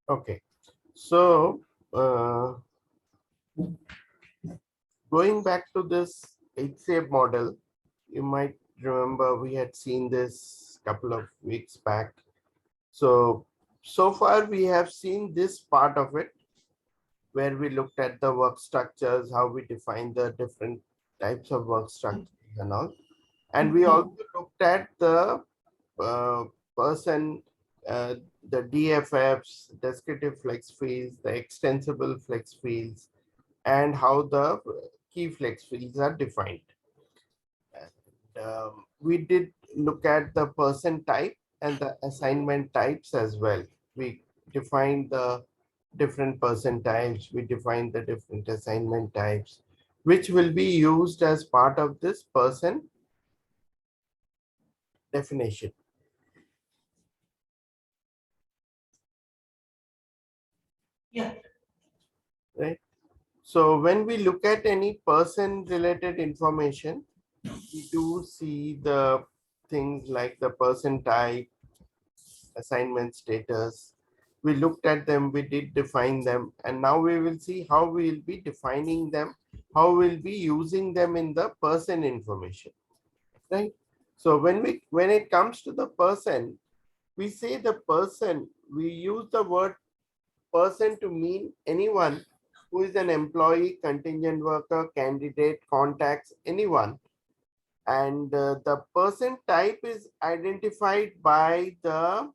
Okay. So going back to this HCF model, you might remember we had seen this couple of weeks back. So far we have seen this part of it where we looked at the work structures, how we define the different types of work structures and all. And we also looked at the uh, person, uh, the DFFs, descriptive flex fields, the extensible flex fields, and how the key flex fields are defined. And, we did look at the person type and the assignment types as well. We defined the different person types, we defined the different assignment types, which will be used as part of this person definition. Yeah. Right. So when we look at any person related information, we do see the things like the person type, assignment status. We looked at them, we did define them, and now we will see how we will be defining them, how we'll be using them in the person information, right? So when it comes to the person, we say the person, we use the word person to mean anyone who is an employee, contingent worker, candidate, contacts, anyone. And the person type is identified by the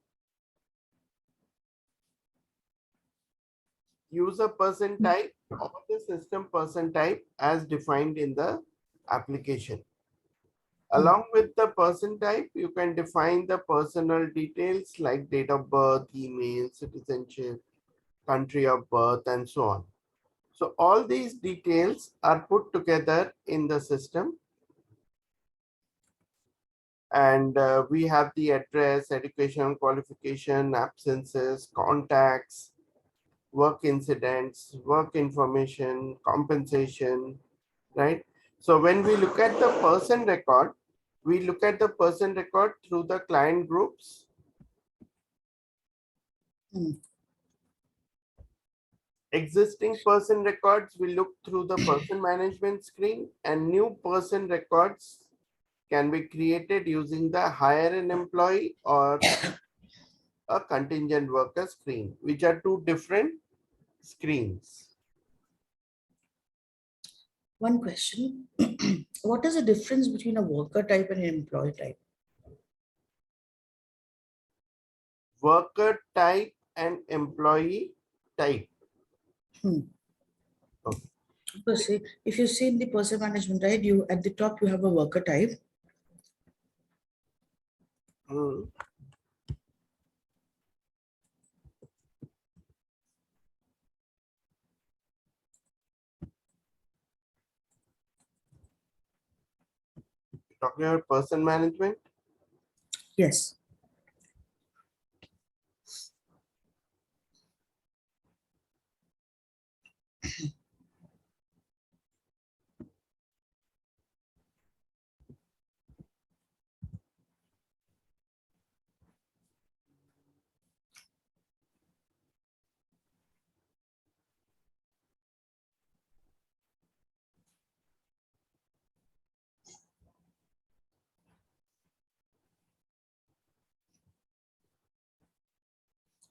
user person type or the system person type as defined in the application. Along with the person type, you can define the personal details like date of birth, email, citizenship, country of birth, and so on. So all these details are put together in the system, and we have the address, education, qualification, absences, contacts, work incidents, work information, compensation, right? So when we look at the person record, we look at the person record through the client groups. Existing person records, we look through the person management screen, and new person records can be created using the hire an employee or a contingent worker screen, which are two different screens. One question. What is the difference between a worker type and an employee type? Worker type and employee type. Okay. Because see, if you see in the person management, right, you at the top you have a worker type. Hmm. Talking about person management. Yes.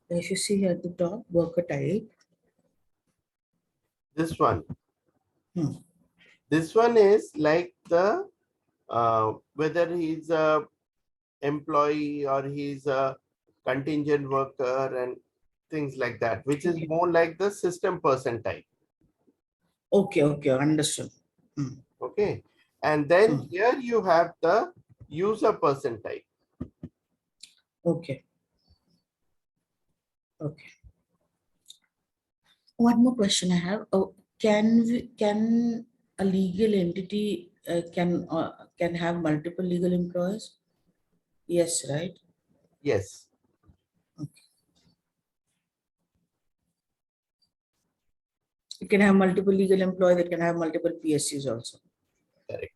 If you see here at the top, worker type. This one. Hmm. This one is like the whether he's a employee or he's a contingent worker and things like that, which is more like the system person type. Okay, understood. Okay. And then here you have the user person type. Okay. One more question I have. Oh, can a legal entity can have multiple legal employers? Yes, right? Yes. It can have multiple legal employees. It can have multiple PSCs also. Correct.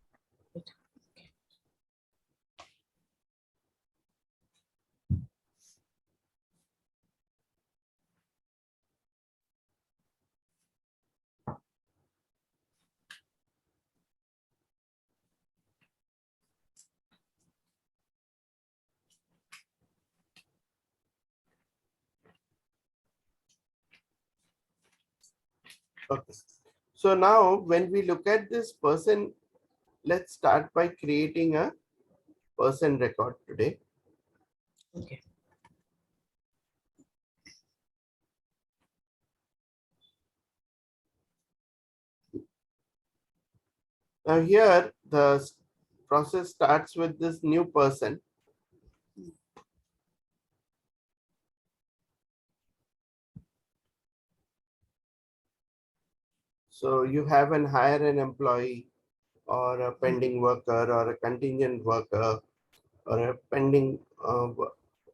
Okay. So now when we look at this person, let's start by creating a person record today. Okay. Now here the process starts with this new person. So you have an hire an employee or a pending worker or a contingent worker or a pending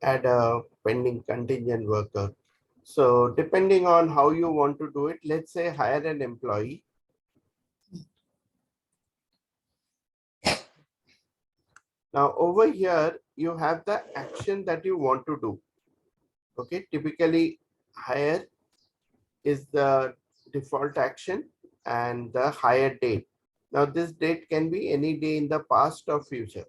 add a pending contingent worker. So depending on how you want to do it, let's say hire an employee. Now over here, you have the action that you want to do. Okay, typically hire is the default action and the hire date. Now this date can be any day in the past or future.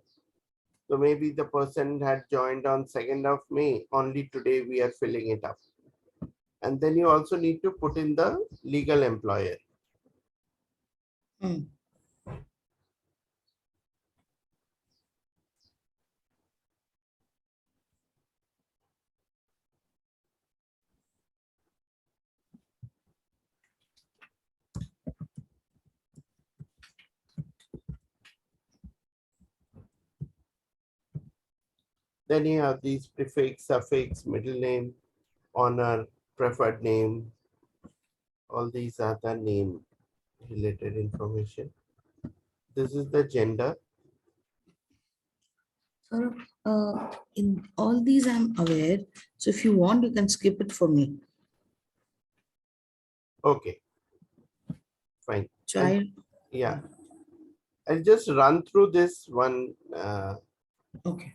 So maybe the person had joined on 2nd of May, only today we are filling it up. And then you also need to put in the legal employer. Mm. Then you have these prefix, suffix, middle name, honor, preferred name. All these are the name related information. This is the gender. So, in all these, I'm aware. So, if you want, you can skip it for me. Okay, fine. So, I'll, I yeah, I'll just run through this one. okay.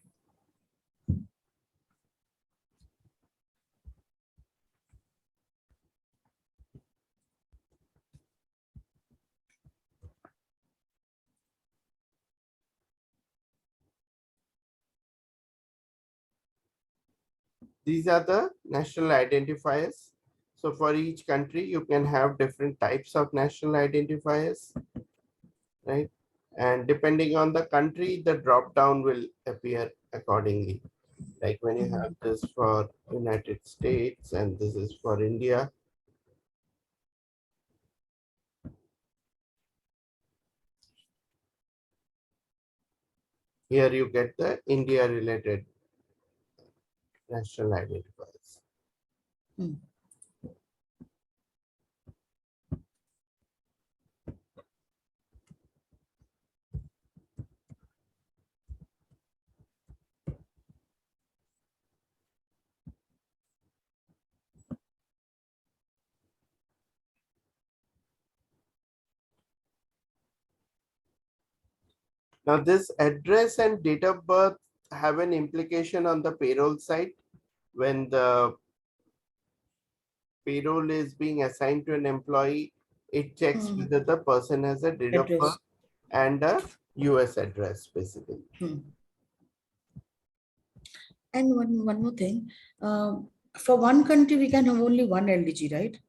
These are the national identifiers. So for each country, you can have different types of national identifiers, right? And depending on the country, the drop down will appear accordingly. Like when you have Mm. this for United States and this is for India. Here you get the India related national identifiers. Mm. Now this address and date of birth have an implication on the payroll side. When the payroll is being assigned to an employee, it checks Mm. whether the person has a date of birth Address. and a US address basically. Mm. And one more thing. For one country, we can have only one LDG, right?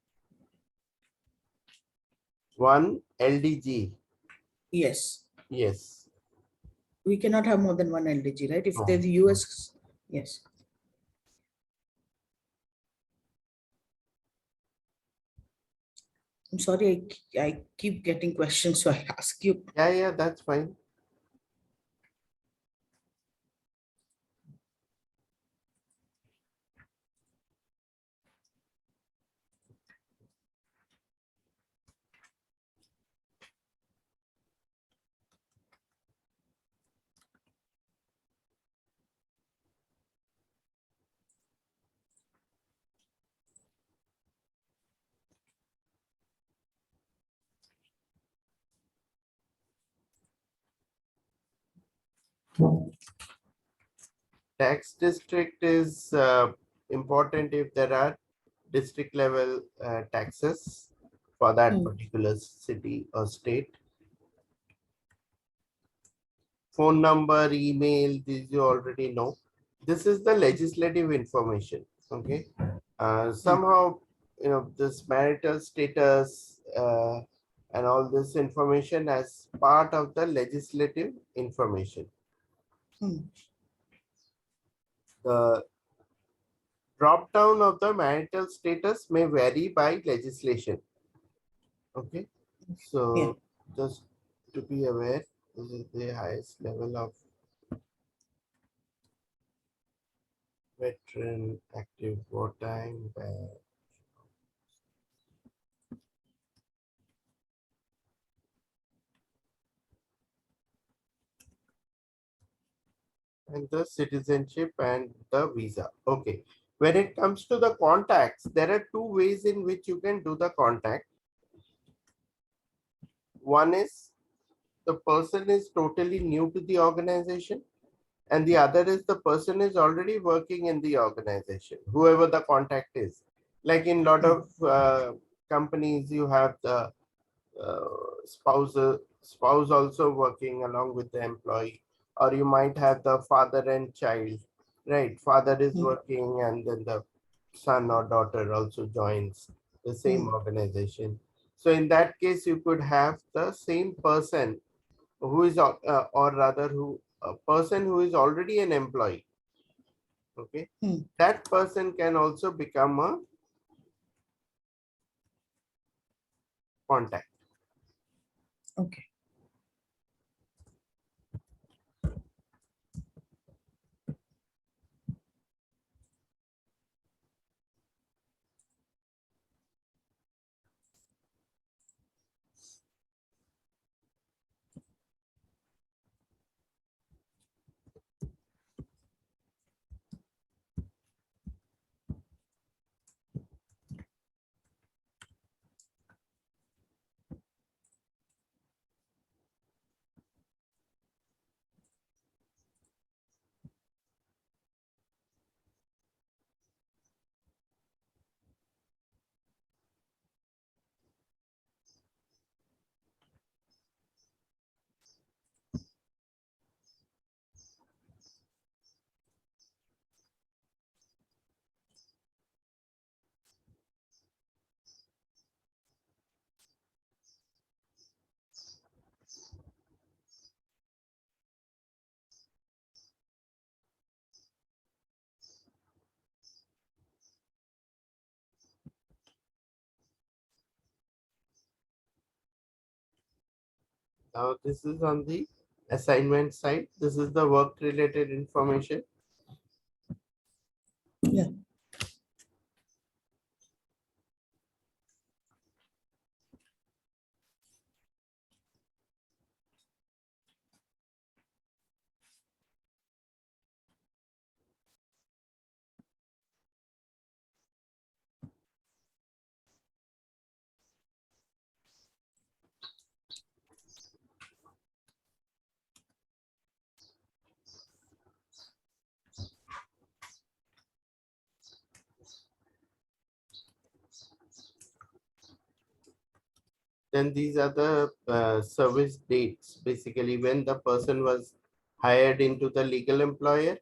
One LDG. Yes. Yes. We cannot have more than one LDG, right? If No. there's US, yes. I'm sorry, I keep getting questions, so I ask you. Yeah, that's fine. Tax district is important if there are district level taxes for that Mm. particular city or state. Phone number, email, these you already know. This is the legislative information. Okay. Mm. Somehow, this marital status, and all this information as part of the legislative information. Hmm. The drop down of the marital status may vary by legislation. Okay, Yeah. so just to be aware, this is the highest level of veteran active wartime and the citizenship and the visa. Okay, when it comes to the contacts, there are two ways in which you can do the contact. One is the person is totally new to the organization, and the other is the person is already working in the organization, whoever the contact is. Like in lot Hmm. of companies, you have the spouse also working along with the employee, or you might have the father and child, right? Father is Hmm. working and then the son or daughter also joins the same Hmm. organization. So in that case, you could have the same person who is or rather who a person who is already an employee. Okay, Hmm. that person can also become a contact. Okay. Now this is on the assignment side. This is the work related information. Yeah. Then these are the service dates, basically when the person was hired into the legal employer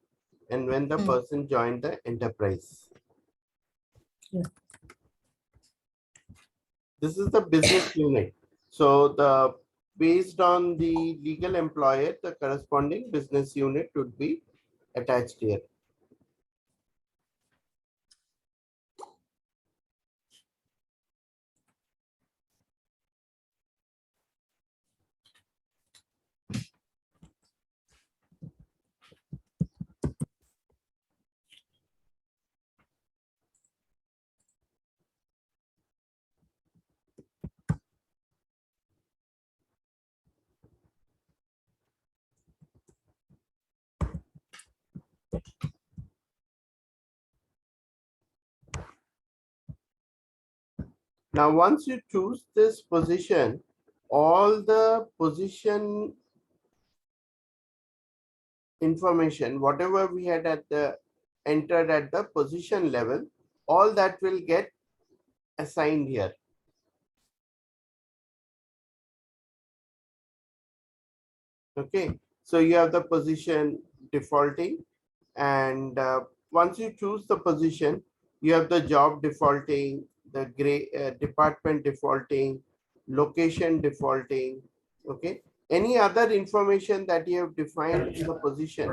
and when the Hmm. person joined the enterprise. Yeah. This is the business unit. So the based on the legal employer, the corresponding business unit would be attached here. Now, once you choose this position, all the position information, whatever we had at the entered at the position level, all that will get assigned here. Okay, so you have the position defaulting, and once you choose the position, you have the job defaulting, the gray department defaulting, location defaulting, okay, any other information that you have defined in the position,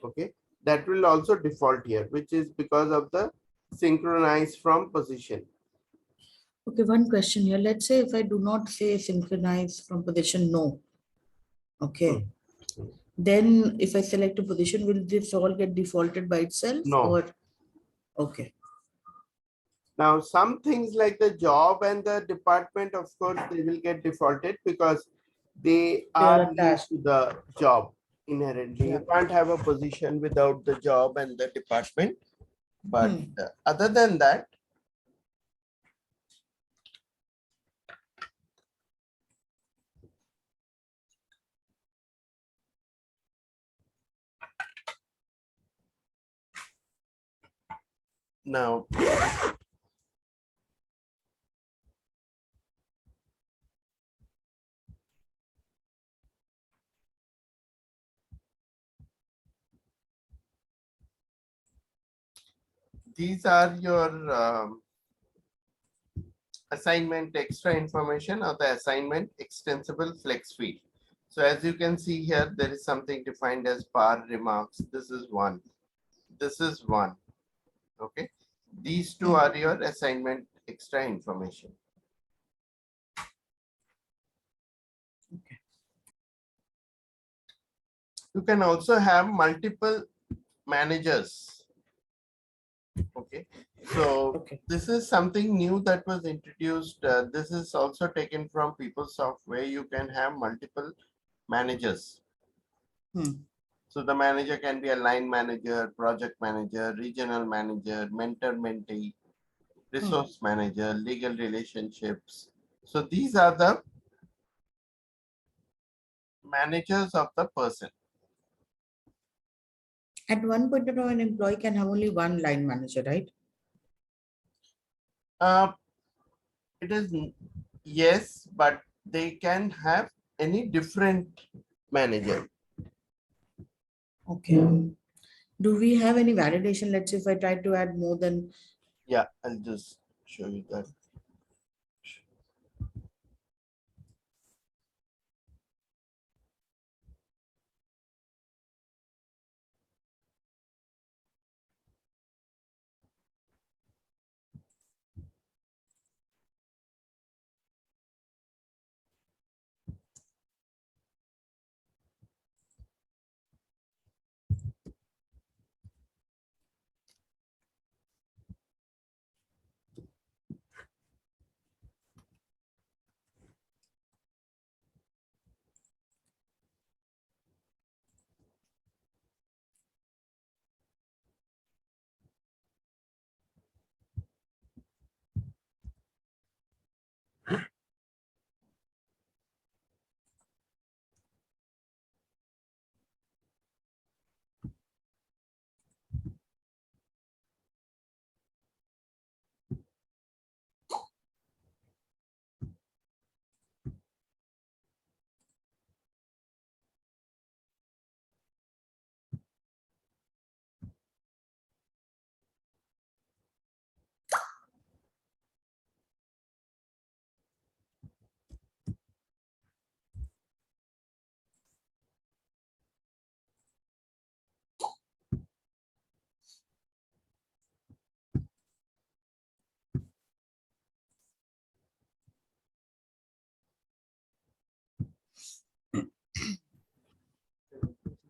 okay, that will also default here, which is because of the synchronize from position. Okay, one question here. Let's say if I do not say synchronize from position no, Hmm. okay. Then if I select a position, will this all get defaulted by itself No. or okay? Now, some things like the job and the department, of course, they will get defaulted because they They are are linked attached. to the job inherently. Yeah. You can't have a position without the job and the department. But Hmm. other than that, now these are your assignment extra information or the assignment extensible flex field. So as you can see here, there is something defined as bar remarks. This is one. This is one. Okay. These two Hmm. are your assignment extra information. You can also have multiple managers. Okay. So Okay. this is something new that was introduced. This is also taken from PeopleSoft where you can have multiple managers. Hmm. So the manager can be a line manager, project manager, regional manager, mentor mentee, Hmm. resource manager, legal relationships. So these are the managers of the person. At one point in time, an employee can have only one line manager, right? Uh, it is yes, but they can have any different manager. Okay. Do we have any validation? Let's say if I try to add more than Yeah, I'll just show you that.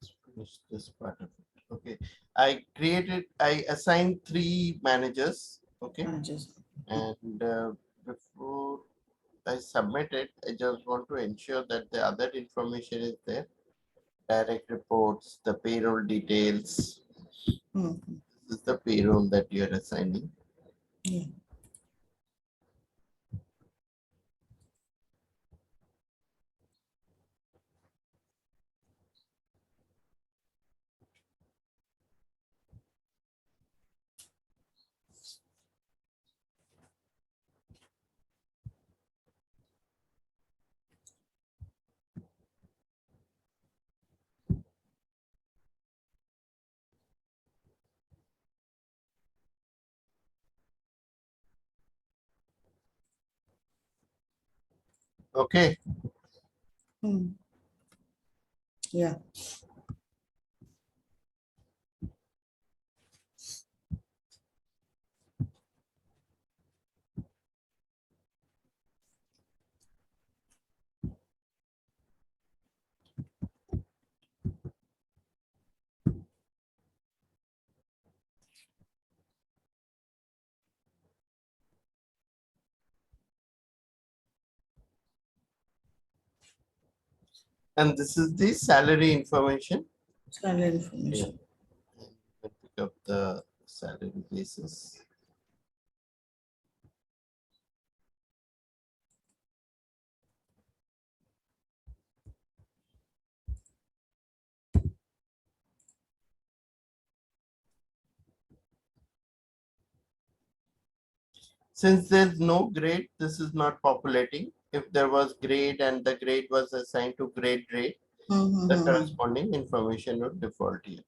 Just finish this part of it. Okay. I assigned 3 managers. Okay. managers? And before I submit it, I just want to ensure that the other information is there. Direct reports, the payroll details. Hmm. This is the payroll that you're assigning. Yeah. Okay. Hmm. Yeah. And this is the salary information. Salary Yeah. information. And pick up the salary basis. Since there's no grade, this is not populating. If there was grade and the grade was assigned to grade rate, the Mm-hmm. corresponding information would default here.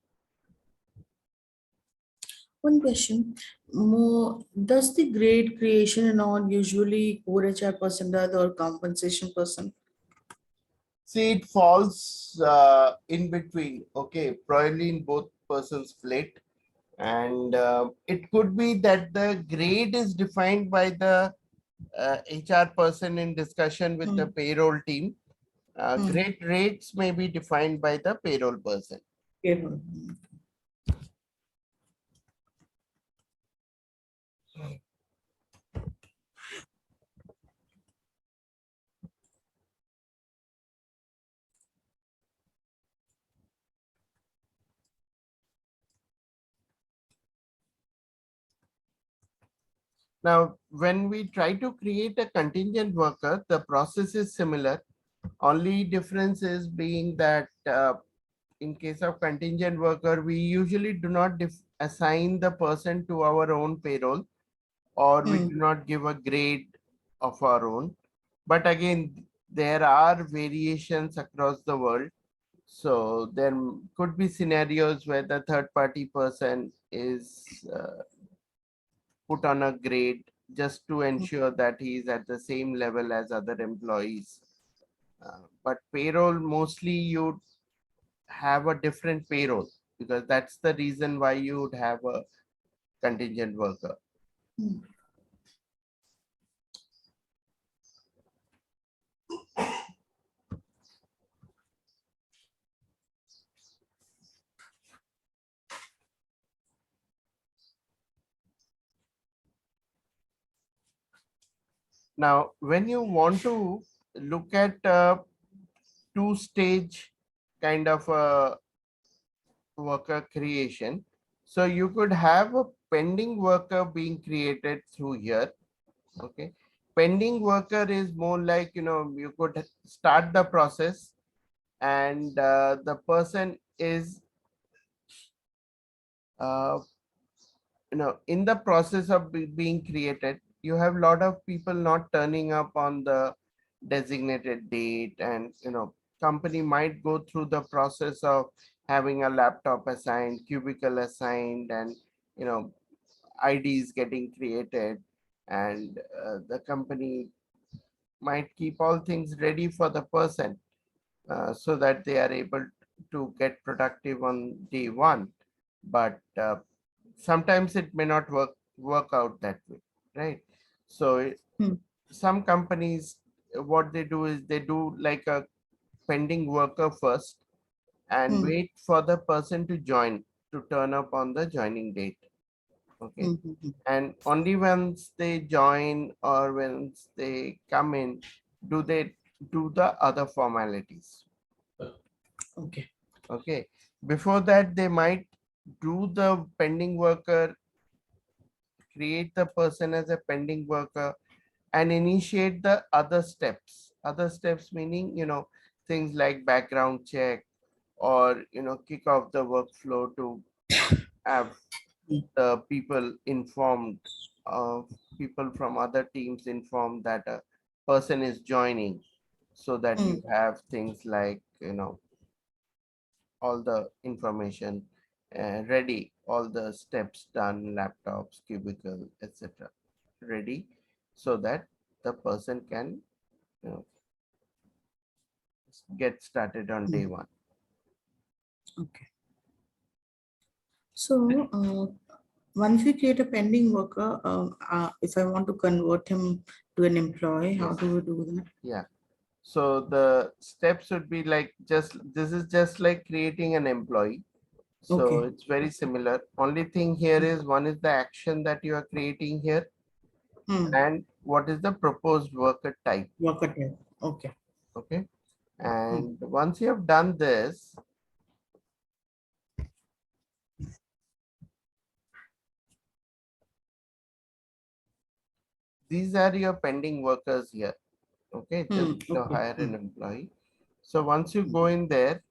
One question more, does the grade creation and all usually core HR person does or compensation person? See, it falls in between. Okay, probably in both persons' plate. And it could be that the grade is defined by the HR person in discussion with the Hmm. payroll team. Hmm. Grade rates may be defined by the payroll person. Payroll. Now, when we try to create a contingent worker, the process is similar. Only difference is being that in case of contingent worker, we usually do not assign the person to our own payroll, or we Hmm. do not give a grade of our own. But again, there are variations across the world. So there could be scenarios where the third party person is put on a grade just to ensure that he is at the same level as other employees. But payroll, mostly you have a different payroll, because that's the reason why you would have a contingent worker. Hmm. Now, when you want to look at a two-stage kind of a worker creation, so you could have a pending worker being created through here. Okay, pending worker is more like, you could start the process, and the person is uh, in the process of being created. You have a lot of people not turning up on the designated date, and company might go through the process of having a laptop assigned, cubicle assigned, and you know IDs getting created, and the company might keep all things ready for the person, so that they are able to get productive on day one. But sometimes it may not work out that way, right? So Hmm. some companies, what they do is they do like a pending worker first, and Hmm. wait for the person to join, to turn up on the joining date. Okay, Hmm. Hmm. Hmm. and only once they join or once they come in, do they do the other formalities. Okay. Okay, before that they might do the pending worker, create the person as a pending worker, and initiate the other steps meaning, things like background check, or kick off the workflow to have Hmm. the people informed, of people from other teams informed that a person is joining, so that Hmm. you have things like, all the information ready, all the steps done, laptops, cubicle, etc. ready, so that the person can, you know, get started on day Hmm. one. Okay. So, once we create a pending worker, if I want to convert him to an employee, how Yes. do we do that? Yeah. So the steps would be like just this is just like creating an employee. So Okay. it's very similar. Only thing here is one is the action that you are creating here Hmm. and what is the proposed worker type. Worker type. Okay. Okay. Hmm. And once you have done this, these are your pending workers here. Okay. Hmm. Just to Okay. hire Hmm. an employee. So once you Hmm. go in there,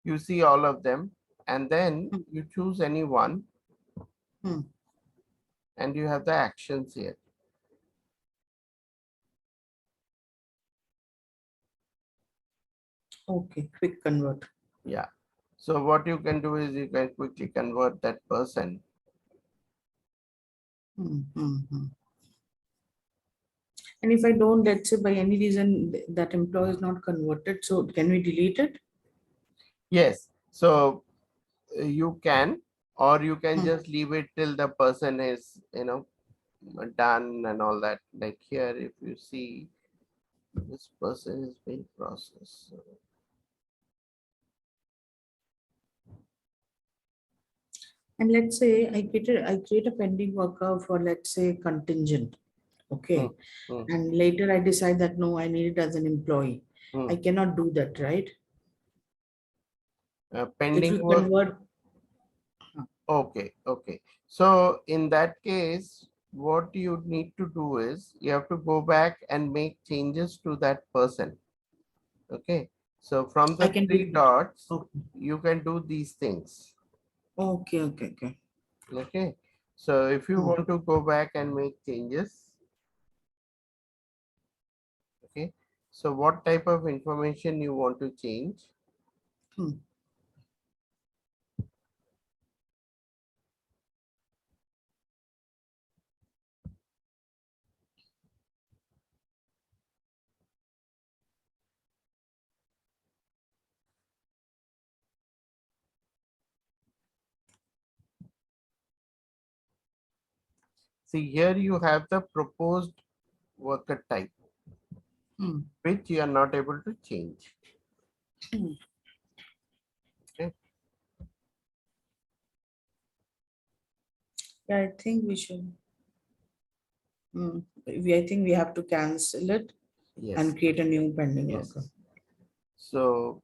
you see all of them and then Hmm. you choose any one Hmm. and you have the actions here. Okay. Quick convert. Yeah. So what you can do is you can quickly convert that person. Hmm. Hmm. Hmm. And if I don't, let's say by any reason that employee is not converted, so can we delete it? Yes. So you can, or you can Hmm. just leave it till the person is, done and all that. Like here, if you see this person is being processed. So, And let's say I create a pending worker for, let's say, contingent. hmm, Okay. hmm, And later I decide that no, I need it as an employee. hmm. I cannot do that, right? It Pending will work. convert. Okay, okay. So in that case, what you need to do is you have to go back and make changes to that person. Okay. So from I the can three do that. dots, Okay. you can do these things. Okay. Okay. Okay. Okay. So if you Hmm. want to go back and make changes, okay. So what type of information you want to change? Hmm. See here you have the proposed worker type, Hmm. which you are not able to change. Hmm. Okay. Yeah, I think we should. Hmm. I think we have to cancel it Yes. and create a new pending worker. Yes. So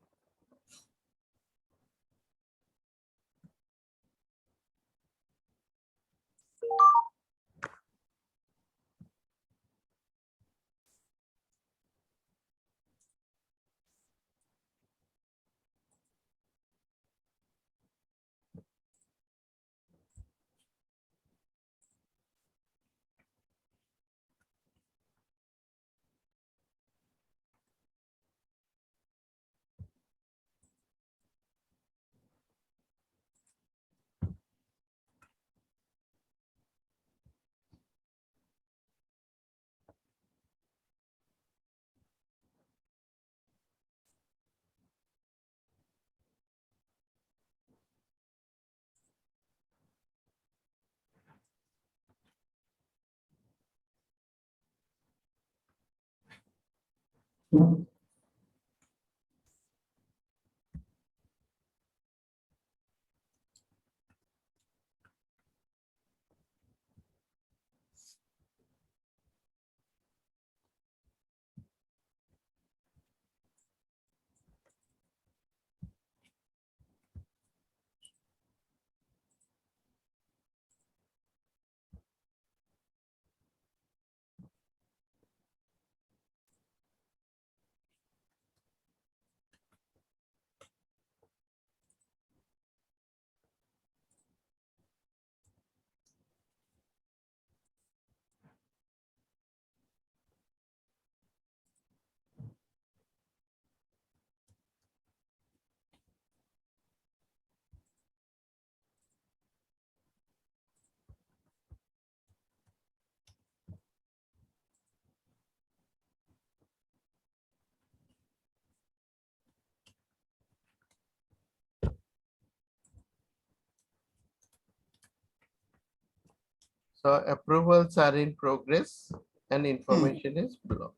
So approvals are in progress and Hmm. information is blocked.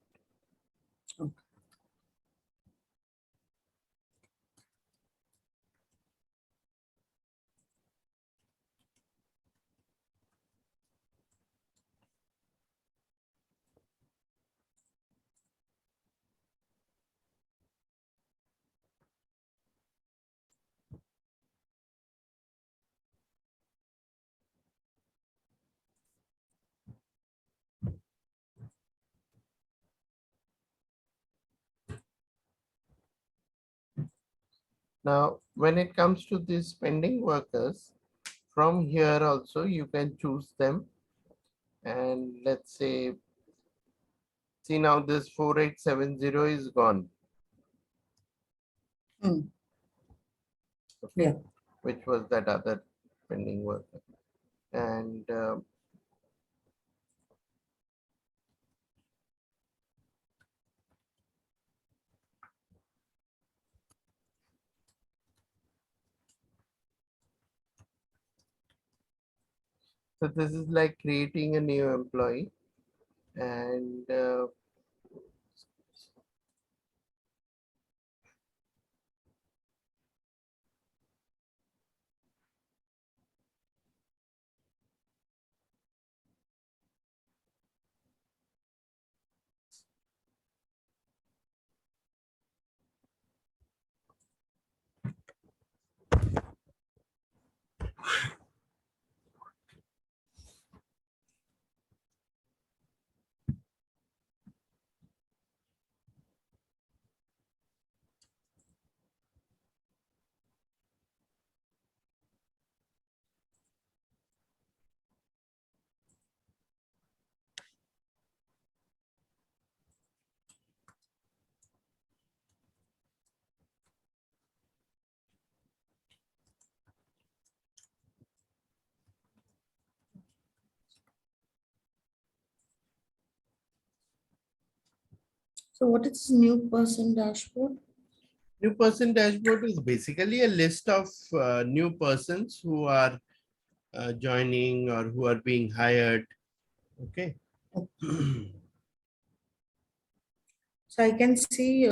Okay. Now, when it comes to these pending workers, from here also you can choose them. And let's say, see now this 4870 is gone. Hmm. Okay, Yeah. which was that other pending worker. And so this is like creating a new employee. And So what is this new person dashboard? new person dashboard is basically a list of new persons who are joining or who are being hired. Okay. Oh, so I can see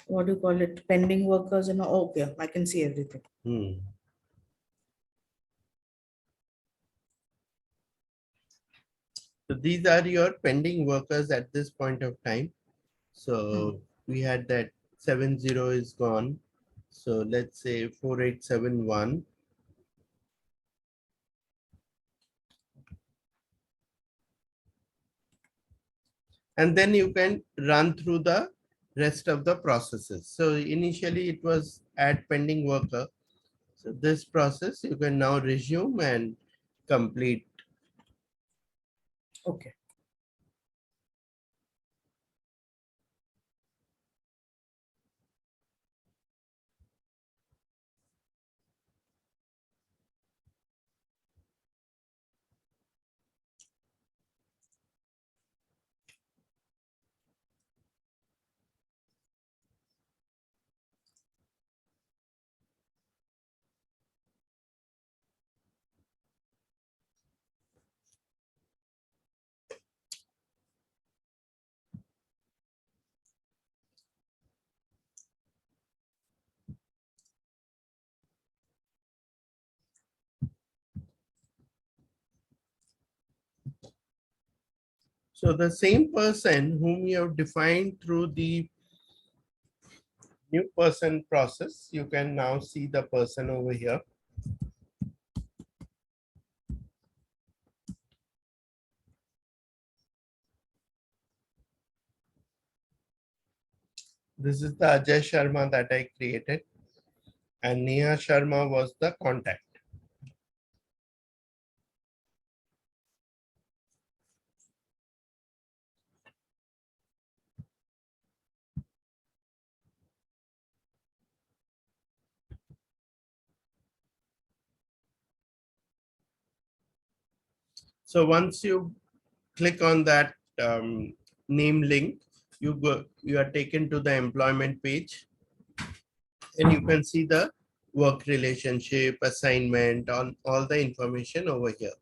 what do you call it? Pending workers and all. Okay, I can see everything. Hmm. So these are your pending workers at this point of time. Hmm. So we had that 70 is gone. So let's say 4871. And then you can run through the rest of the processes. So initially it was add pending worker. So this process you can now resume and complete. Okay. So the same person whom you have defined through the new person process, you can now see the person over here. This is the Ajay Sharma that I created, and Neha Sharma was the contact. So once you click on that name link, you are taken to the employment page, and you can see the work relationship, assignment, on all the information over here.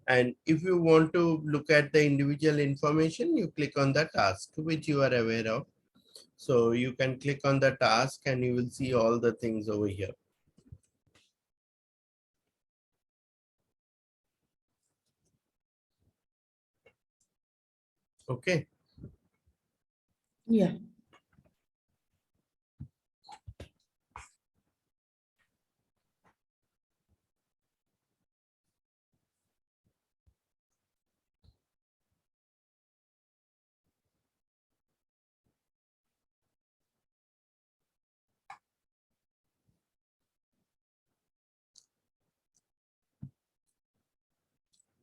And if you want to look at the individual information, you click on the task, which you are aware of. So you can click on the task and you will see all the things over here. Okay. Yeah.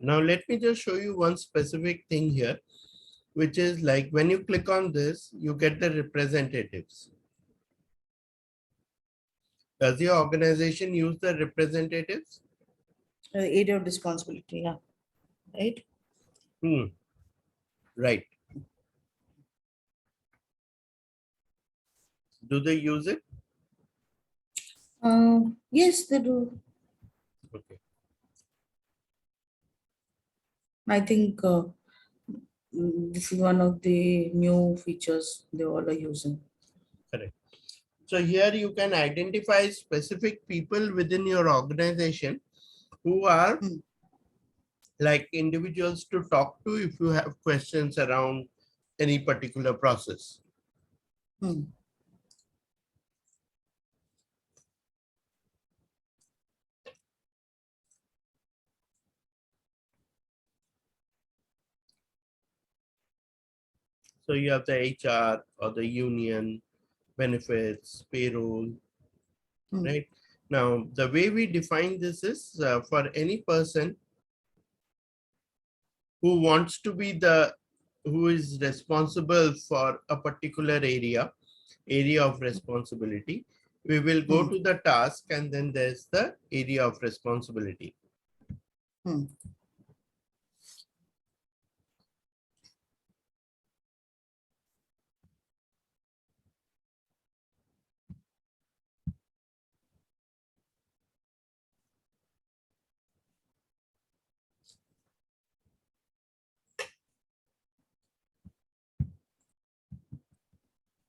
Now let me just show you one specific thing here, which is like when you click on this, you get the representatives. Does your organization use the representatives? Area of responsibility. Yeah. Right. Hmm. Right. Do they use it? Yes, they do. Okay. I think this is one of the new features they all are using. Correct. So here you can identify specific people within your organization who are Hmm. like individuals to talk to if you have questions around any particular process. Hmm. So you have the HR or the union, benefits, payroll, Hmm. right? Now, the way we define this is for any person who wants to be who is responsible for a particular area of responsibility, we will go Hmm. to the task and then there's the area of responsibility. Hmm.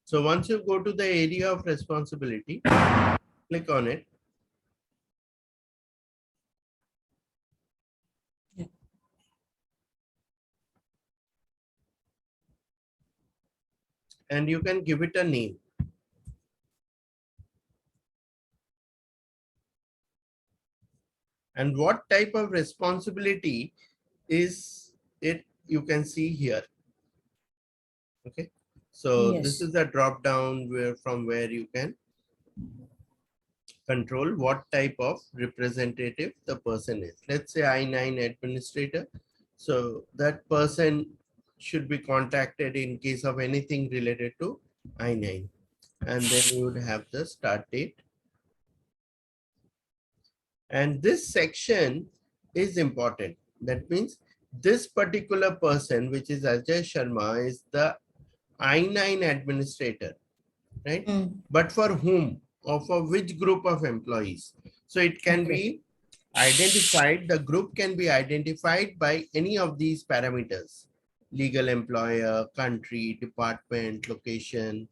So once you go to the area of responsibility, click on it. Yeah. And you can give it a name. And what type of responsibility is it, you can see here. Okay. So this Yes. is a drop down from where you can control what type of representative the person is. Let's say I-9 administrator. So that person should be contacted in case of anything related to I-9. And then you would have the start date. And this section is important. That means this particular person, which is Ajay Sharma, is the I-9 administrator, right? Hmm. But for whom or for which group of employees? So it can Okay. be identified, the group can be identified by any of these parameters: legal employer, country, department, location,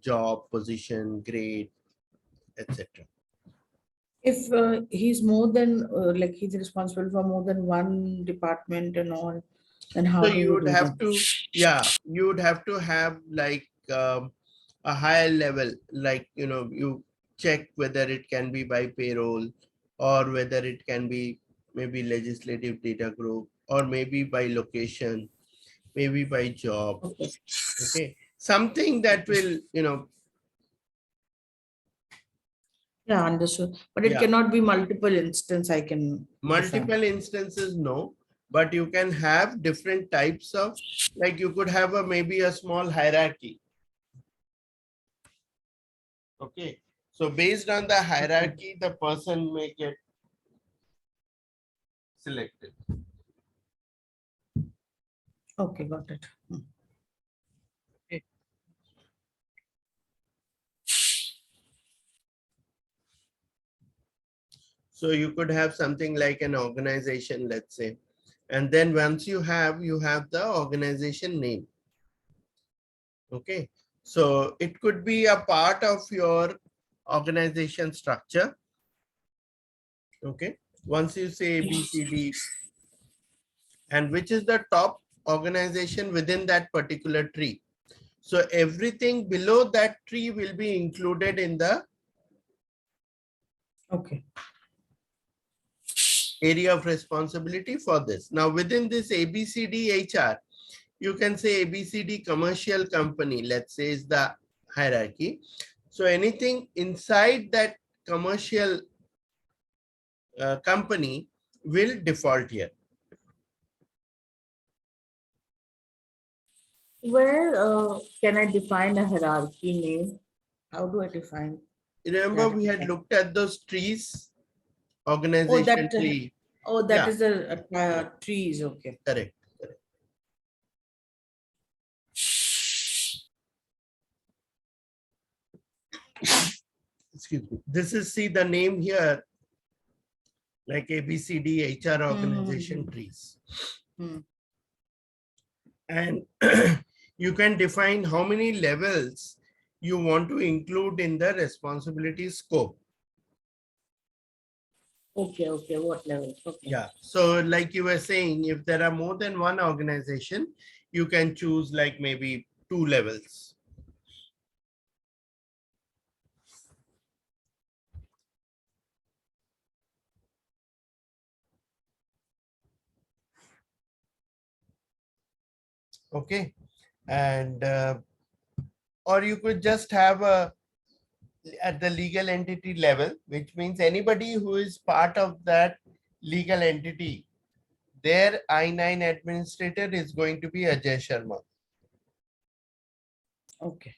job, position, grade, etc. If he's more than like he's responsible for more than one department and all, then So how do you we would do that? have to, yeah, you would have to have like a higher level, like, you check whether it can be by payroll or whether it can be maybe legislative data group or maybe by location, maybe by job. Okay. Okay. Something that Okay. will, Yeah, understood. But it yeah, cannot be multiple instance I can define. multiple instances, no, but you can have different types of, like you could have a maybe a small hierarchy. Okay. So based on the Okay. hierarchy, the person may get selected. Okay, got it. Hmm. Okay. So you could have something like an organization, let's say. And then once you have the organization name. Okay. So it could be a part of your organization structure. Okay. Once you say ABCD, and which is the top organization within that particular tree. So everything below that tree will be included in the Okay. area of responsibility for this. Now within this ABCD HR, you can say ABCD commercial company, let's say, is the hierarchy. So anything inside that commercial company will default here. Where can I define a hierarchy name? How do I define Remember, that? we had looked at those trees, Oh, organization that. tree. Oh, that Yeah, is the trees. Okay. correct. Excuse me. This is, see the name here, like ABCD HR organization Hmm. trees. Hmm. And you can define how many levels you want to include in the responsibility scope. Okay. Okay. What level? Okay. Yeah. So like you were saying, if there are more than one organization, you can choose like maybe 2 levels. Okay. And or you could just have a at the legal entity level, which means anybody who is part of that legal entity, their I-9 administrator is going to be Ajay Sharma. Okay.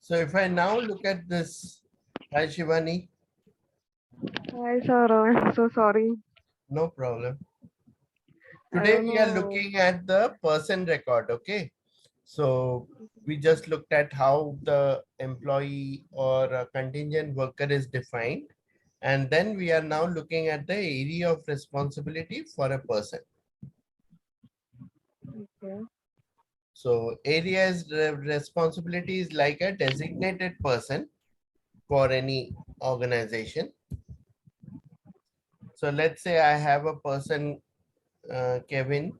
So if I now look at this, hi Shivani, Hi, sir. I'm so sorry. no problem. I Today don't we are know. looking at the person record, okay? So we just looked at how the employee or a contingent worker is defined. And then we are now looking at the area of responsibility for a person. Okay. So area's responsibility is like a designated person for any organization. So let's say I have a person, Kevin,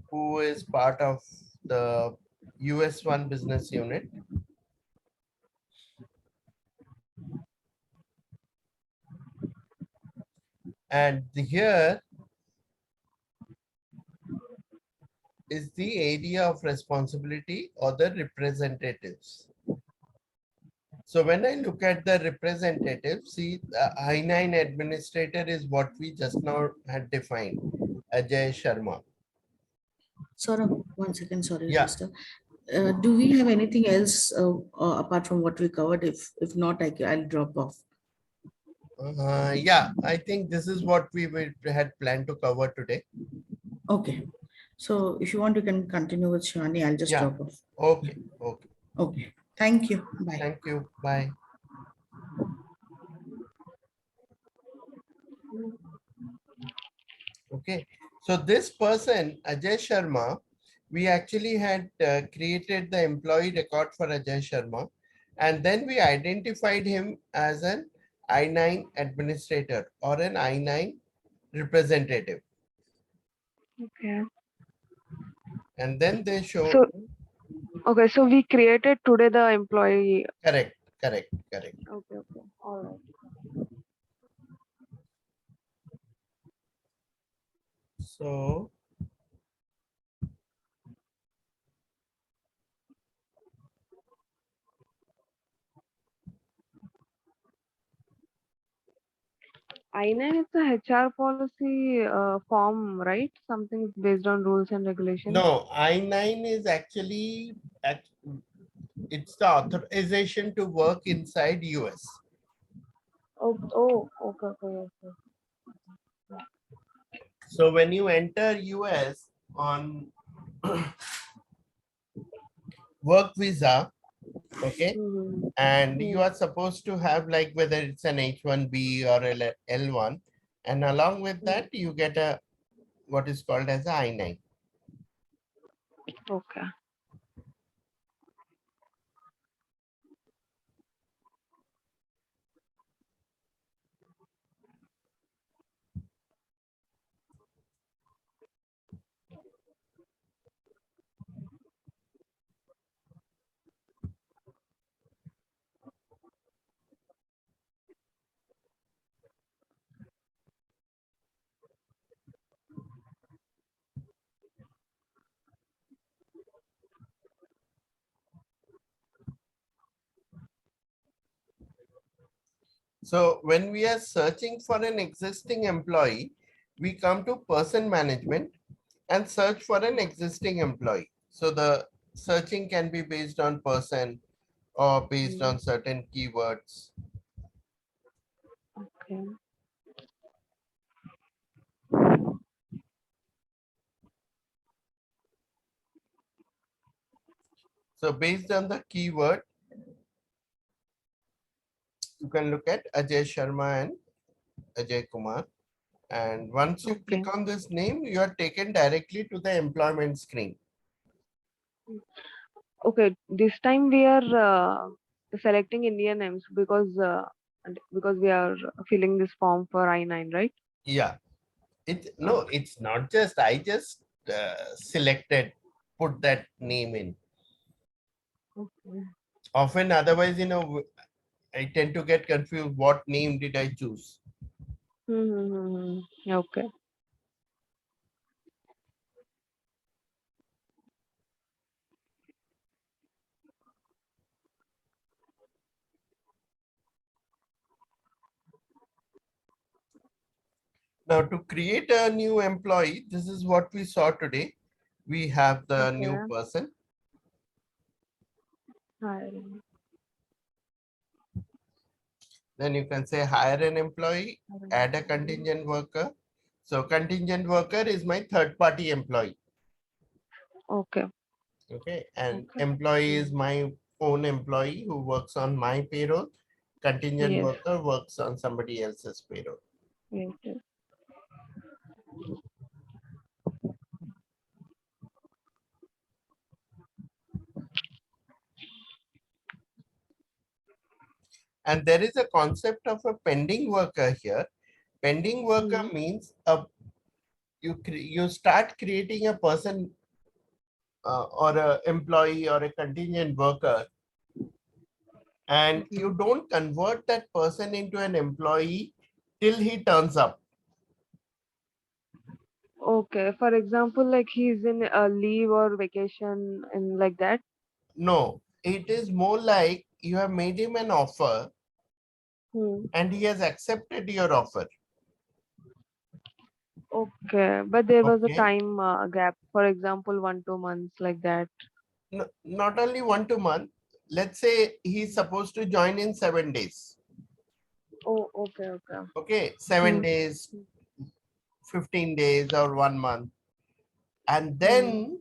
who is part of the US1 business unit. And here is the area of responsibility or the representatives. So when I look at the representative, see the I-9 administrator is what we just now had defined, Ajay Sharma. Saurabh, 1 second. Sorry to Yeah, disturb. Do we have anything else apart from what we covered? If not, I'll drop off. yeah, I think this is what had planned to cover today. Okay. So if you want, you can continue with Shani. I'll just Yeah, drop off. okay, okay. Okay. Thank you. Bye. Thank you. Bye. Okay. So this person, Ajay Sharma, we actually had created the employee record for Ajay Sharma, and then we identified him as an I-9 administrator or an I-9 representative. Okay. And then they So, show, Okay, so we created today the employee. Correct, correct, correct. Okay, okay. All right. So I-9 is the HR policy form, right? Something based on rules and regulations. no, I-9 is actually it's the authorization to work inside US. Oh, oh, okay, okay, okay. So when you enter US on work visa, okay, Mm-hmm. and you Mm. are supposed to have like whether it's an H1B or L1, and along with Mm. that you get a what is called as a I-9. Okay. So when we are searching for an existing employee, we come to person management and search for an existing employee. So the searching can be based on person or based Mm. on certain keywords. Okay. So based on the keyword, you can look at Ajay Sharma and Ajay Kumar. And once you Okay. click on this name, you are taken directly to the employment screen. Okay. This time we are selecting Indian names because we are filling this form for I-9, right? Yeah, no, Okay. it's not just I just selected, put that name in. Okay. Often, otherwise, I tend to get confused. What name did I choose? Mm-hmm. Okay. Now, to create a new employee, this is what we saw today. We have the new Okay. person. Hiring. Then you can say hire an employee, Hiring. add a contingent worker. So contingent worker is my third party employee. Okay. Okay. And Okay. employee is Mm. my own employee who works on my payroll. Contingent Yes. worker works on somebody else's payroll. Yes. Yes. And there is a concept of a pending worker here. Pending worker Mm. means you start creating a person or a employee or a contingent worker, and Mm-hmm. you don't convert that person into an employee till he turns up. Okay. For example, like he's in a leave or vacation and like that. No, it is more like you have made him an offer Hmm. and he has accepted your offer. Okay. But there was a Okay. time gap. For example, 1 2 months like that. No, not only 1 2 month. Let's say he's supposed to join in 7 days. Oh. Okay. Okay. Okay, seven Hmm. days, 15 days, or 1 month. And Hmm. then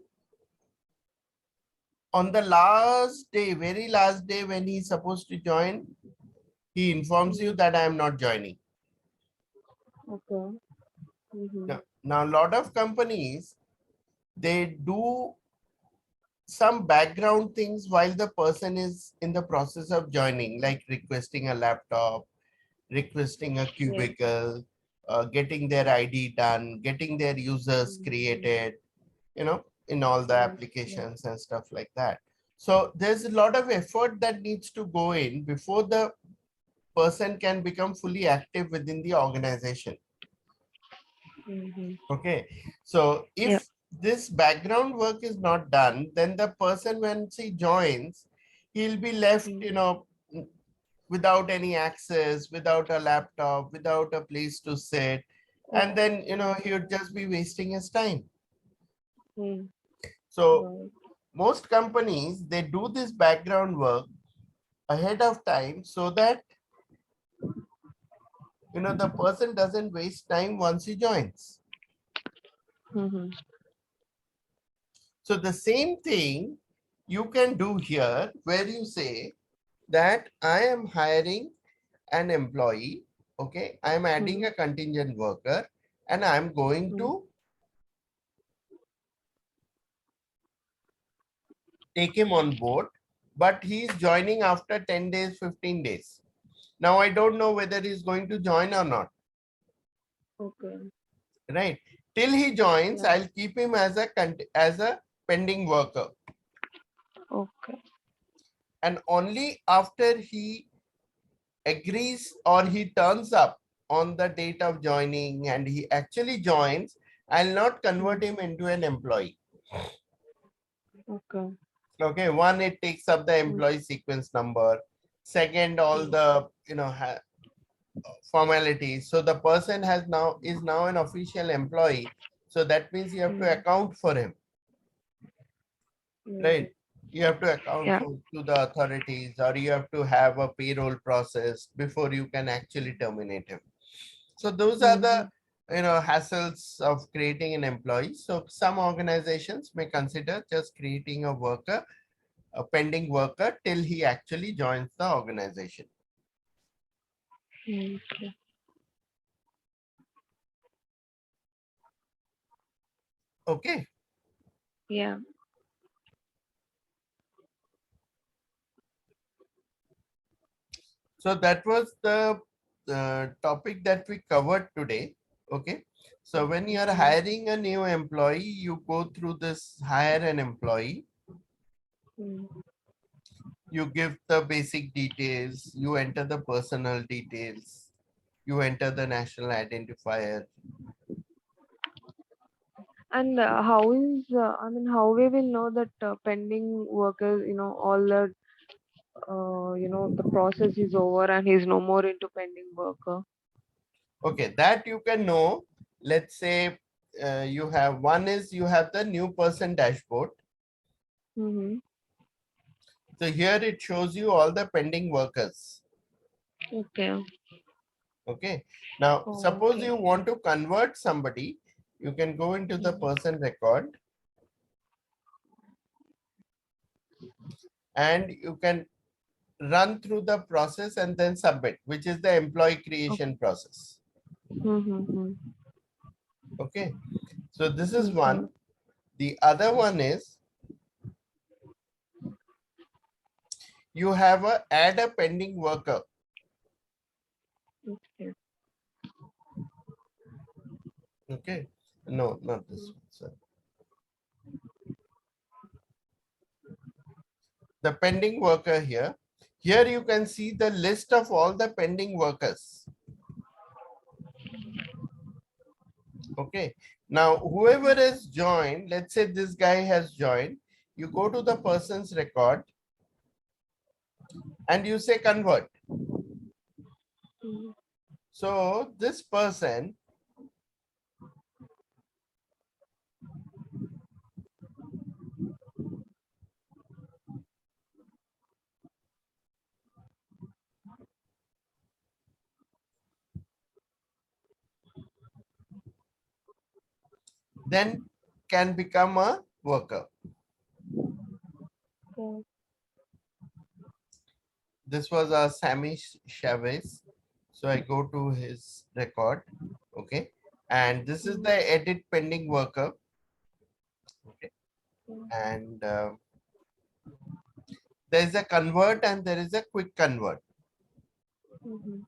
on the last day, very last day when he's supposed to join, he informs you Hmm. that I am not joining. Okay. Mm-hmm. Now, a lot of companies, they do some background things while the person is in the process of joining, like requesting a laptop, requesting a Yes. cubicle, getting their ID done, getting their users Mm-hmm. created, in all the Yes. Yes. applications and stuff like that. So there's a lot of effort that needs to go in before the person can become fully active within the organization. Mm-hmm. Okay. So Yeah. if this background work is not done, then the person, when he joins, he'll be left, Mm. without any access, without a laptop, without a place to sit. And Oh. then, he would just be wasting his time. Mm. So Right. most companies, they do this background work ahead of time so that, the person doesn't waste time once he joins. Mm-hmm. So the same thing you can do here where you say that I am hiring an employee, okay? I'm adding Mm-hmm. a contingent worker and I'm going Mm. to take him on board, but he's joining after 10 days, 15 days. Now I don't know whether he's going to join or not, Okay. right? Till he joins, Yeah. I'll keep him as a pending worker. Okay. And only after he agrees or he turns up on the date of joining and he actually joins, I'll not convert Mm. him into an employee. Okay. Okay, one, it takes up the Mm. employee sequence number. Second, all Mm. the formalities. So the person is now an official employee. So that means you have to Mm. account for him, Mm-hmm. right? You have to account Yeah. for to the authorities, or you have to have a payroll process before you can actually terminate him. So those are Mm-hmm. the hassles of creating an employee. So some organizations may consider just creating a pending worker till he actually joins the organization. Mm. Okay. Okay. Yeah. So that was the topic that we covered today. Okay. So when you are Okay. hiring a new employee, you go through this hire an employee. Mm. You give the basic details, you enter the personal details, you enter the national identifier. And I mean, how we will know that pending workers, all the, the process is over and he's no more into pending worker. Okay, that you can know. Let's say you have one is you have the new person dashboard. Mm-hmm. So here it shows you all the pending workers. Okay. Okay. Now, Oh, suppose okay. you want to convert somebody, you can go into the Mm. person record and you can run through the process and then submit, which is the employee creation process. Mm-hmm. Okay. So this is Okay. one. The other one is you have a add a pending worker. Okay. Okay. No, not this one. Sorry. The pending worker here. Here you can see the list of all the pending workers. Okay. Now, whoever has joined, let's say this guy has joined, you go to the person's record and you say convert. Mm. So this person then can become a worker. Okay. This was a Sammy Chavez. So I go to his record. Okay. And this is Mm. the edit pending worker. Okay. Okay. And there is a convert and there is a quick convert. Mm-hmm.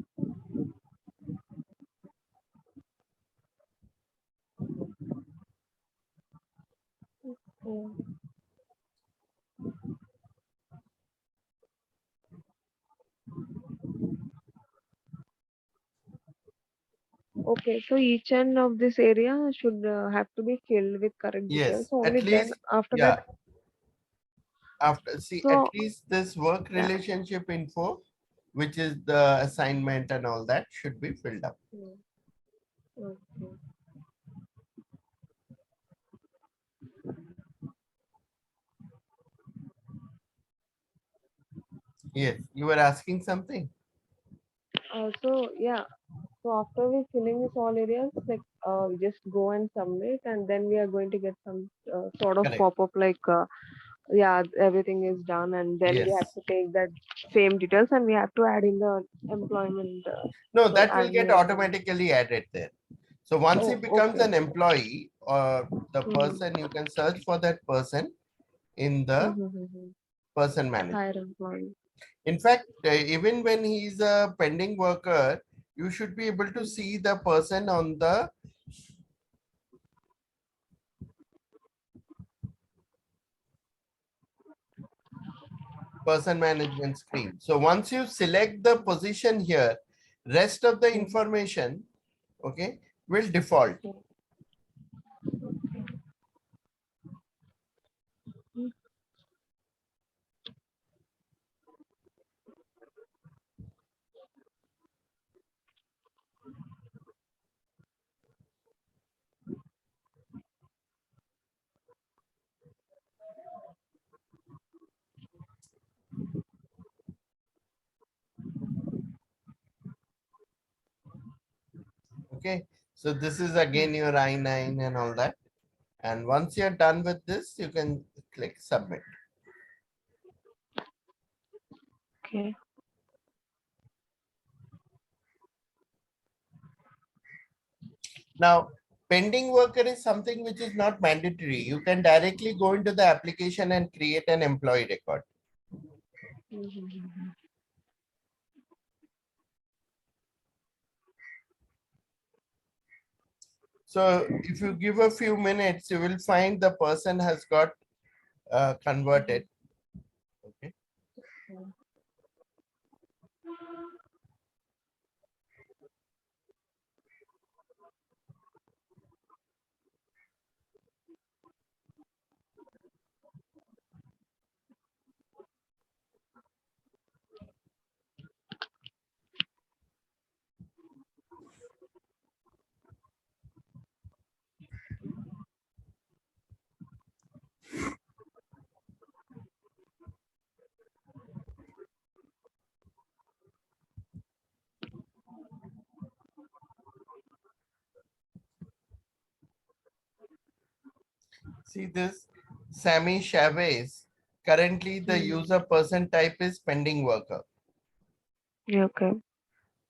Okay. Okay, so each end of this area should have to be filled with correct details. Yes, Only at then least, after that, yeah. After, see, at so least this work yeah. relationship info, which is the assignment and all that, should be filled up. Mm, okay. Yes, you were asking something. So yeah, so after we filling this all areas, like we just go and submit, and then we are going to get some sort of Correct. pop-up like, yeah, everything is done, and then we have Yes. to take that same details and we have to add in the employment. No, So that will as get we, automatically added there. So once he oh, becomes okay. an employee or the Mm-hmm. person, you can search for that person in the Mm-hmm. person manager. Higher employee. In fact, even when he's a pending worker, you should be able to see the person on the person management screen. So once you select the position here, rest of the Mm-hmm. information, okay, will default. Okay. So this is again your I-9 and all that. And once you're done with this, you can click submit. Okay. Now, pending worker is something which is not mandatory. You can directly go into the application and create an employee record. Mm-hmm. So if you give a few minutes, you will find the person has got converted. Okay. See this, Sammy Chavez. Currently, the Mm-hmm. user person type is pending worker. Yeah, okay.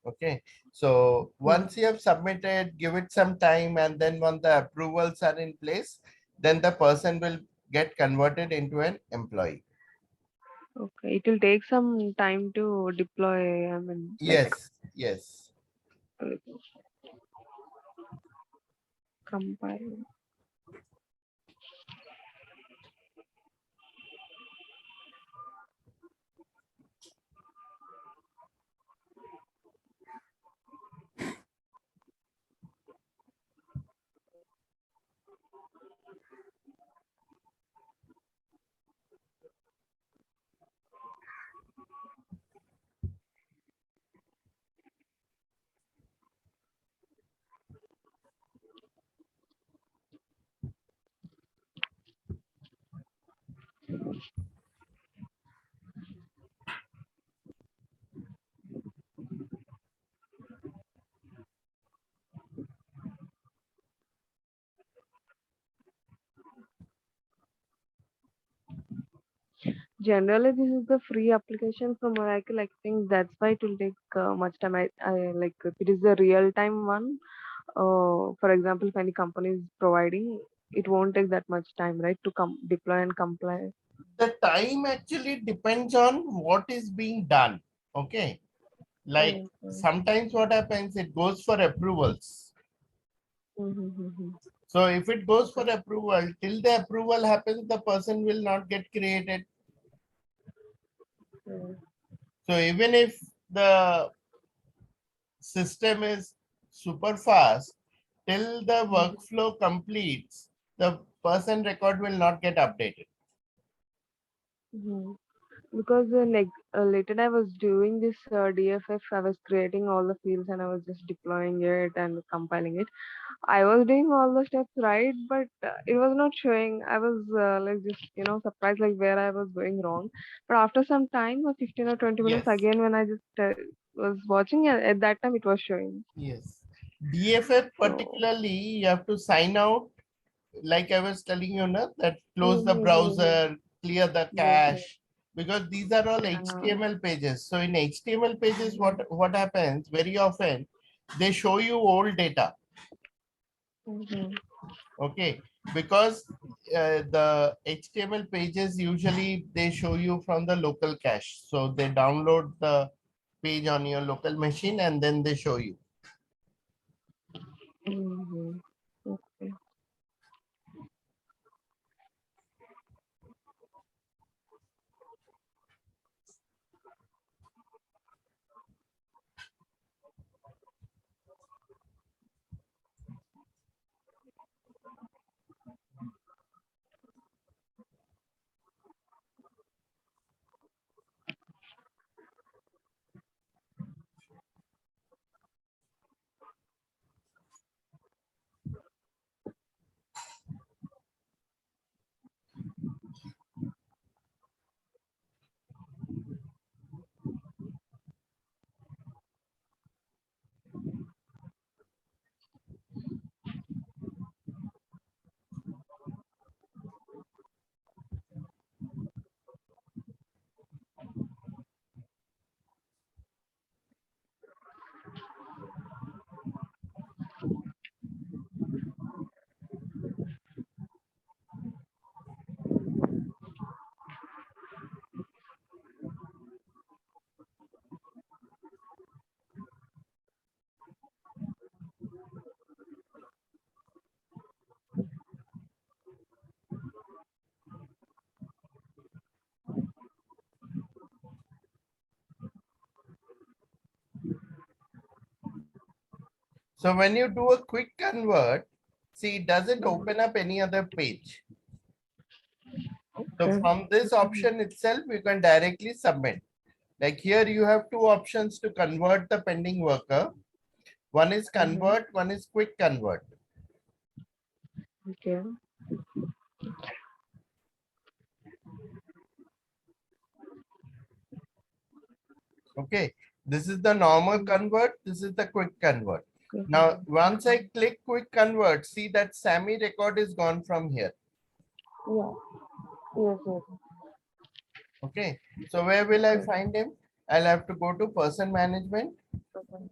Okay. So Mm. once you have submitted, give it some time, and then when the approvals are in place, then the person will get converted into an employee. Okay. It will take some time to deploy. I mean, like Yes. Yes. uh, compile. Generally, this is the free application from Oracle. I think that's why it will take much time. I like if it is a real time one. For example, if any company is providing, it won't take that much time, right, to come deploy and comply. The time actually depends on what is being done. Okay. Like Okay. sometimes what happens, it goes for approvals. Mm-hmm. So if it goes for Okay. approval, till the approval happens, the person will not get created. Mm. So even if the system is super fast. Till the Mhm. workflow completes, the person record will not get updated. Mhm. Because like later I was doing this DFF, I was creating all the fields and I was just deploying it and compiling it. I was doing all the steps right, but it was not showing. I was like just surprised like where I was going wrong. But after some time, 15 or 20 minutes Yes, again, when I just was watching, at that time it was showing. yes. DFF So. particularly, you have to sign out, like I was telling you, na, that close the Mm-hmm. browser, clear the Yes, yes. cache, because these are all Uh, HTML pages. So in HTML pages, mm-hmm. what happens very often, they show you old data. Mm-hmm. Okay, because the HTML pages usually they show you from the local cache. So they download the page on your local machine and then they show you. Mm-hmm. Okay. So when you do a quick convert, see, it doesn't Mm-hmm. open up any other page. So Okay. from this Mm-hmm. option itself, you can directly submit. Like here, you have two options to convert the pending worker. One is Mm-hmm. convert, one is quick convert. Okay. Okay, this is the normal Mm-hmm. convert, this is the quick convert. Okay. Now, once I Okay. click quick convert, see that Sammy record is gone from here. Yeah. Yes. Yes. Okay, so where will I Okay. find him? I'll have to go to person management Okay.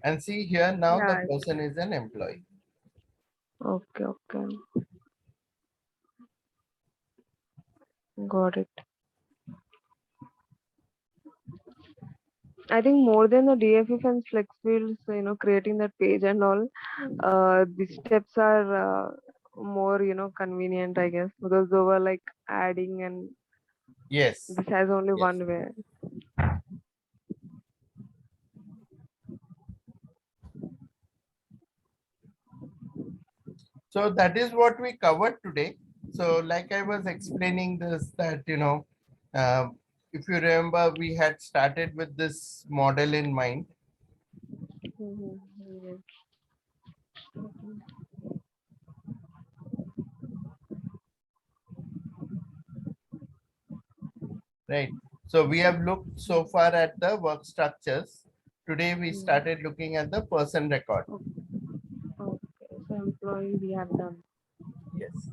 and see here now the Yeah. person is an employee. Okay. Okay. Got it. I think more than the DFF and flex fields, creating that page and all, the steps are more, convenient, I guess, because they were like adding and Yes, this has only yes. one way. So that is what we covered today. So like I was explaining this that, if you remember, we had started with this model in mind, Mhm. Yes. right? So we have looked so far at the work structures. Today we Mhm. started looking at the person record. Okay. So employee we have done. Yes.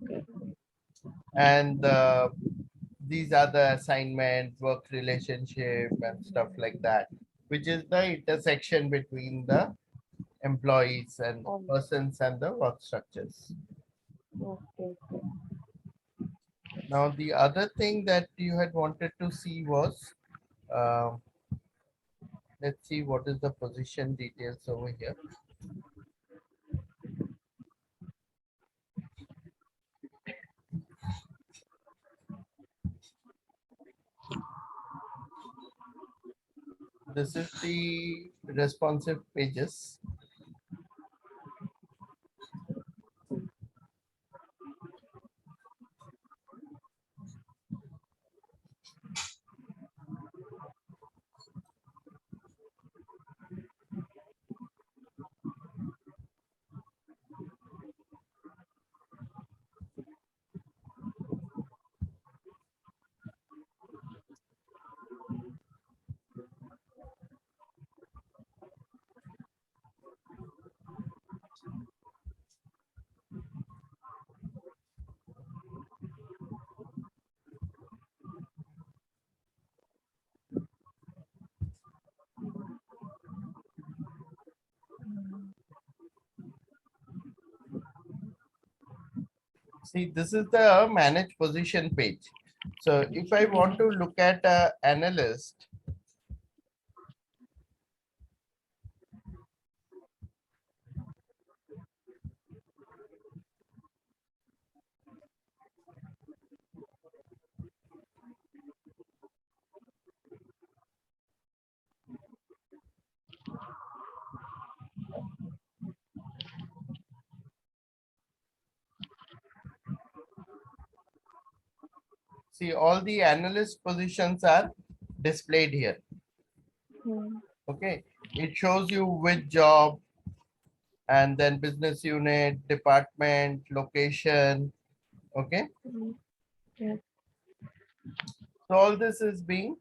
Okay. And these are the assignment, work relationship and stuff like that, which is the intersection between the employees and Um, persons and the work structures. okay. Okay. Now, the other thing that you had wanted to see was, uh, let's see what is the position details over here. This is the responsive pages. See, this is the manage position page. So if I want to look at analyst, see all the analyst positions are displayed here. Mm-hmm. Okay, it shows you which job and then business unit, department, location. Okay, Yes. so all this is being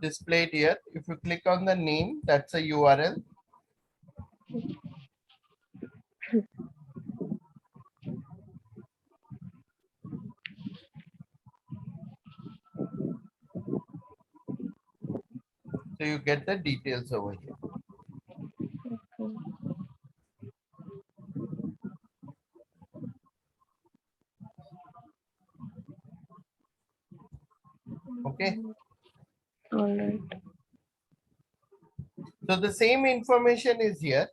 displayed here. If you click on the name, that's a URL. So you get the details over here. Okay, All right. so the same information is here.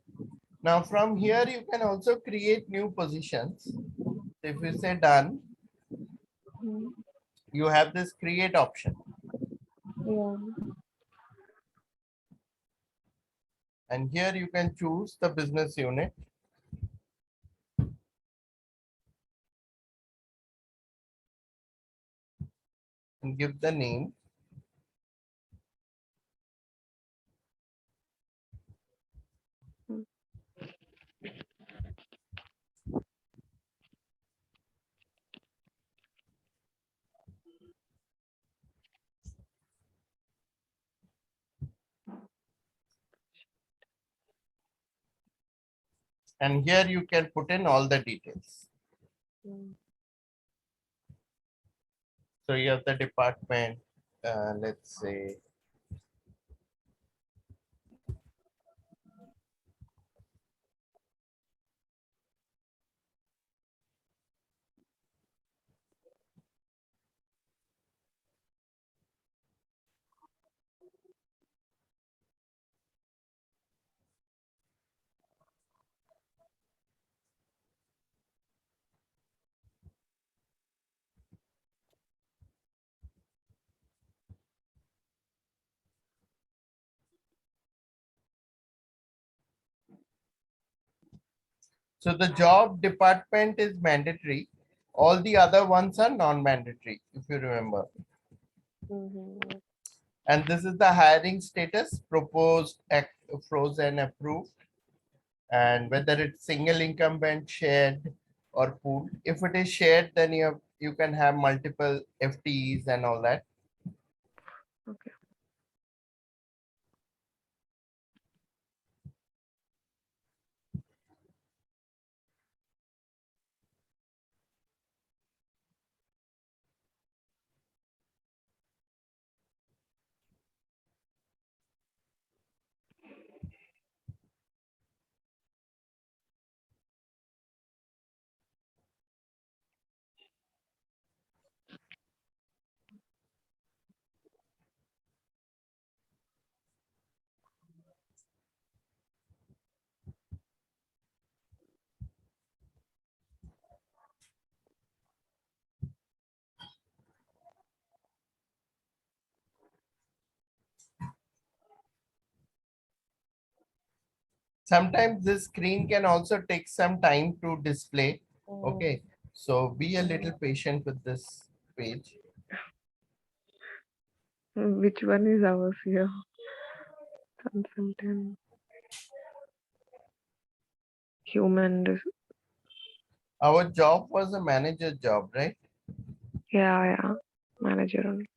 Now from here, you can also create new positions. If you say done, Mm. you have this create option. Yeah. And here you can choose the business unit. And give the name. Mm. And here you can put in all the details. Mm. So you have the department, let's say. So the job department is mandatory. All the other ones are non-mandatory, if you remember. Mm-hmm. And this is the hiring status, proposed, frozen, approved. And whether it's single incumbent, shared, or pooled. If it is shared, then you can have multiple FTEs and all that. Okay. Sometimes this screen can also take some time to display. Oh, Okay, so be a little patient with this page. which one is ours here? Consultant, human. Our job was a manager job, right? Yeah. Manager only.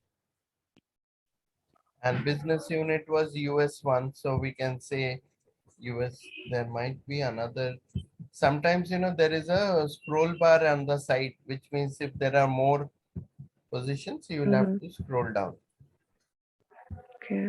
And business unit was US one, so we can say US. There might be another. Sometimes, there is a scroll bar on the side, which means if there are more positions, you will have Mm-hmm. to scroll down. Okay.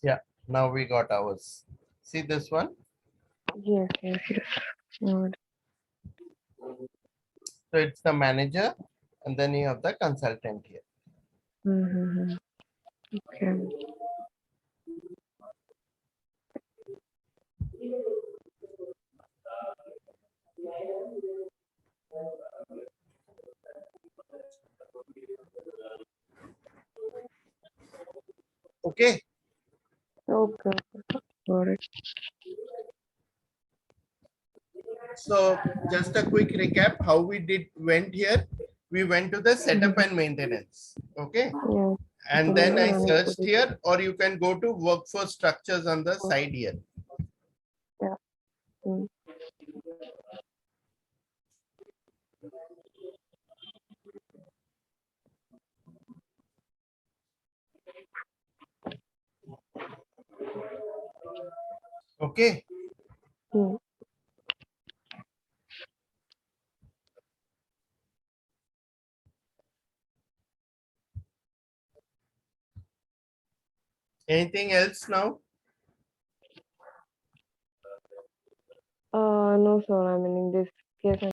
Yeah, now we got ours. See this one? Yes. Good. So it's the manager, and then you have the consultant here. Mm-hmm. Okay. Okay, Okay. Got it. so just a quick recap how we did went here. We went to the setup Mm-hmm. and maintenance. Okay, Yes. and then Then I manage searched position. here, or you can go to workforce structures on the Oh, side here. yeah. Mm. Okay, Mm. anything else now? No, sir. I mean, in this case,